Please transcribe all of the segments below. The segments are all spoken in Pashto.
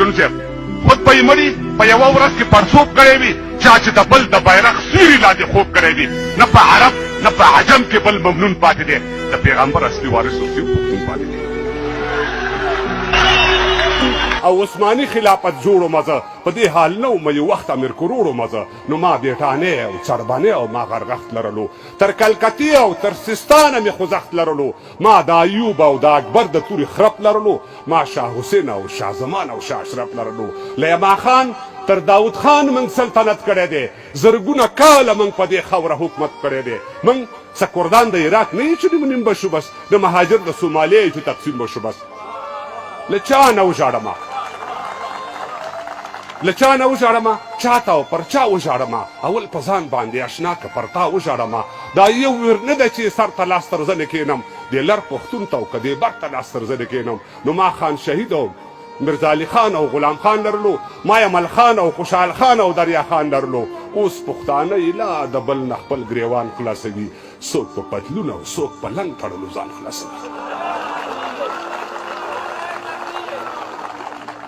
پښتون صاحب خود په یې مړي په یوه ورځ کې پړسوب کړی وي چا چې د بل د بیرغ سیوري لاندې خوب کړی وي نه په عرب نه په عجم کې بل ممنون پاتې دی د پیغمبر اصلي وارث اوسي پښتون پاتې دی او عثماني خلافت جوړو مزه په دې حال نه وم یو وخت امیر کروړو مزه نو ما بیټانې او چربانې او ما غرغښت لرلو تر کلکتې او تر سیستانه مې خوځښت لرلو ما د ایوب او د اکبر د تورې خرپ لرلو ما شاه حسین او شاه زمان او شاه اشرف لرلو له یما خان تر داود خان من سلطنت کړی دی زرګونه کاله من په دې خوره حکومت کړی دی من سکردان د عراق نه یې چې نیم بشو بس د مهاجر د سومالیې چې تقسیم بشو بس له چا نه وژاړمه له چا نه وژاړمه چاته او پر چا وژاړمه اول په ځان باندې اشنا که پر تا وژاړمه دا یو ویر نه ده چې سر ته لاس تر زنې کښېنم دې لر پښتون ته او که دې بر ته لاس تر زنې کښېنم نو ما خان شهید او مرزا علي خان او غلام خان لرلو ما یمل خان او خوشحال خان او دریا خان لرلو اوس پښتانه یې لا د بل نه خپل ګریوان خلاصوي څوک په پتلون او څوک په لنګ تړلو ځان خلاصوي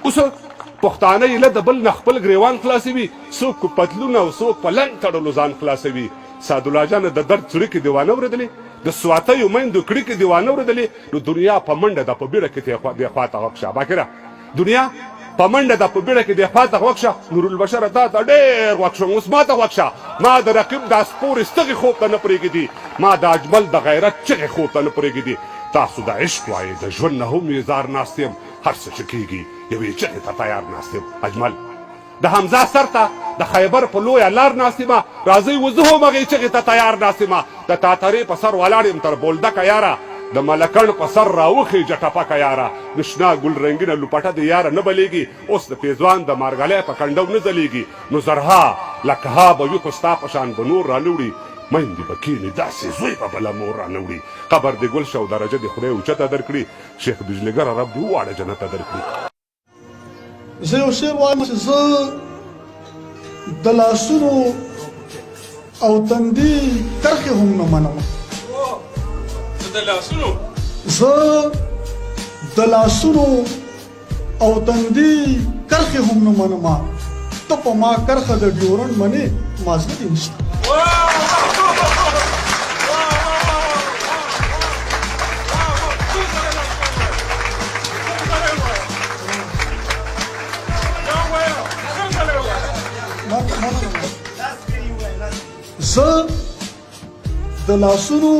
اوس پښتانه یې له د بل نه خپل ګریوان خلاصوي څوک په پتلون او څوک په لنګ تړلو ځان خلاصوي سعدالله جانه د درد څړې کې دې وانه اورېدلې د سواتیو میندو کړي کې دې وانه اورېدلې نو دنیا په منډه ده په بیړه کې دې خواته غوښه باکره دنیا په منډه ده په بیړه کې دې خواته غوښه نورالبشره تا ته ډېر غوږ شوم اوس ما ته غوږ شه ما د رقیب دا سپورې ستغې خوب ته نه پرېږدي ما د اجمل د غیرت چغې خوب ته نه پرېږدي تاسو د عشق وایې د ژوند نه هم یې زار ناست یم هر څه چې کېږي یوې چغې ته تیار ناست یم اجمل د حمزه سر ته د خیبر په لویه لار ناست یمه راځئ و زه هم هغې چغې ته تیار ناست یمه د تاترې په سر ولاړ یم تر بولدکه یاره د ملکڼ په سر راوخېجه ټپکه یاره د شنه ګل رنګینه لوپټه د یاره نه بلیږي اوس د پیزوان د مارګلی په کنډو نه ځلیږي نو زرها لکها به وي خو ستا په شان به نور رانه میندې به کښېني داسې زوی به بله مور رانه وړي قبر دې ګل شه او درجه دې خدای اوچته درکړي شیخ بجلیګره رب دې وواړه جنته درکړي زه یو شعر وایم چې زه د لاسونو او تندي کرښې هم نه منم زه د لاسونو او تندي کرښې هم نه منم ته په ما کرښه د ډیورنډ منې ما زړه دې نشته زه د لاسونو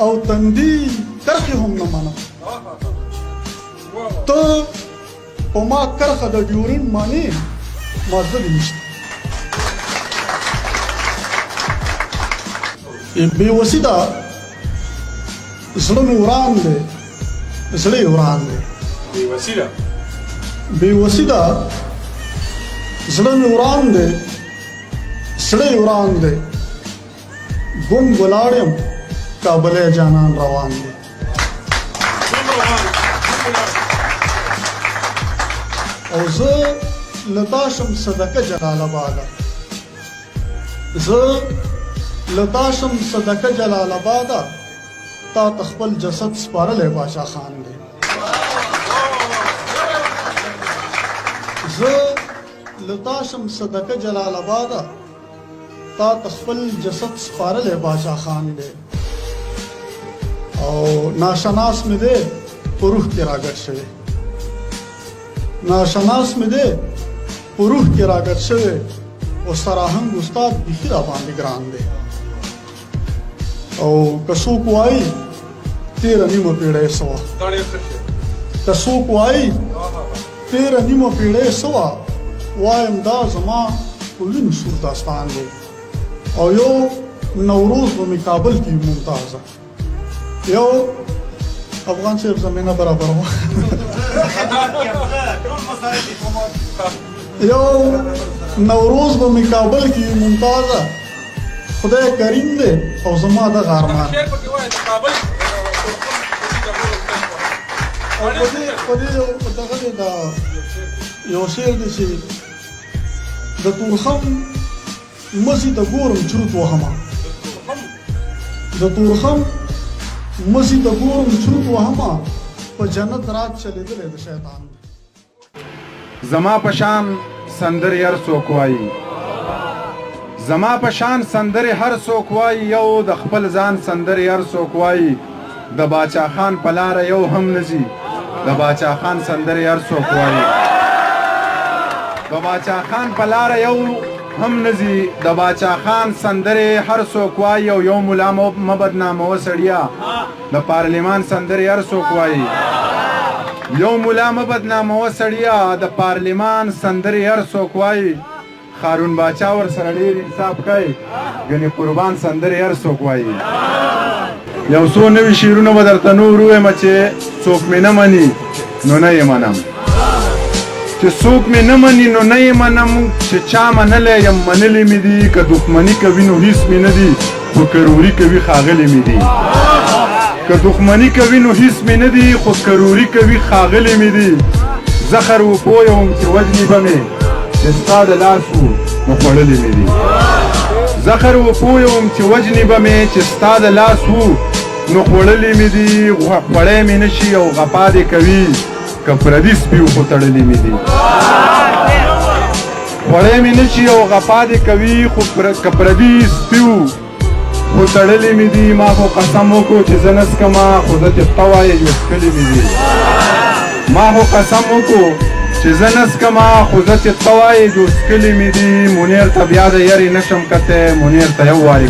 او تندي کرښې هم نه منم ته په ما کرښه د ډیورنډ مانې ما زړه دې نشته بېوسي ده زړه مې وران دی زړه یې وران دی بېوسي ده زړه مې وران دی زړه یې وران دی ګم ولاړ یم کابلی جانان روان دی او زه له تا شم صدقه جلال آباده زه له تا شم صدقه جلال آباده تا ته خپل جسد سپارلی باچا خان دی زه له تا شم صدقه جلال آباده تا ته خپل جسد سپارلی باچا خان دی او ناشناس مې دی په روح کې راګډ شوی ناشناس مې دی په روح کې راګډ شوی او سراهنګ استاد بیخي را باندې ګران دی او که څوک وایي 13 نیمه پیړۍ سوه که څوک وایي 13 نیمه پیړۍ سوه وایم دا زما په وینو سور داستان دی او یو نوروز به مې کابل کې ممتازه یو افغان صاحب زمینه برابر وه یو نوروز به مې کابل کې ممتازه خدای کریم دی او زما دغه ارمان او په دې دغه دی دا یو شعر دی چې د تورخم مزي ته ګورم چروت وهمه د تورخم مزي ته ګورم چروت وهمه په جنت رات چلېدلی د شیطان زما پشان سندرې هر څوک وایي زما پشان سندرې هر څوک وایي یو د خپل ځان سندرې هر څوک وایي د باچا خان په لاره یو هم نځي د باچا خان سندرې هر څوک وایي د باچا خان په لاره یو هم نځي د باچا خان سندرې هر څوک وایي او یو ملا مه بدناموه سړیا د پارلمان سندرې هر څوک وایي یو ملا مه بدناموه سړیا د پارلمان سندرې هر څوک وایي خارون باچا ورسره ډېر انصاف کوي ګنې قربان سندرې هر څوک وایي یو څو نوي شعرونه به درته نور ووایم چې څوک مې نه مني نو نه یې منم چې څوک مې نه مني نو نه یې منم چې چا منلی یم منلي مې دي که دښمني کوي نو هېڅ مې نه دي خو کروري کوي ښاغلي مې دي که دښمني کوي نو هېڅ مې نه دي خو کروري کوي ښاغلي مې دي زخر و پوه یم چې وجنې به مې چې ستا د لاس و نو خوړلي مې دي زخر و پوه یم چې وجنې به مې چې ستا د لاس و نو خوړلي مې دي خوړی مې نه شي او غپا دې کوي که پردي سپي و خو تړلي مې دي خوړی مې نه شي او غپا دې کوي خو که پردي سپي و خو تړلي مې دي ما خو قسم وکړو چې زه نه څکمه خو زه چې ته وایې وڅکلي مې دي ما خو قسم وکړو چې زه نه څکمه خو زه چې ته وایې وڅکلي مې دي منیر ته بیا د یارې نشم کتی منیر ته یو وارې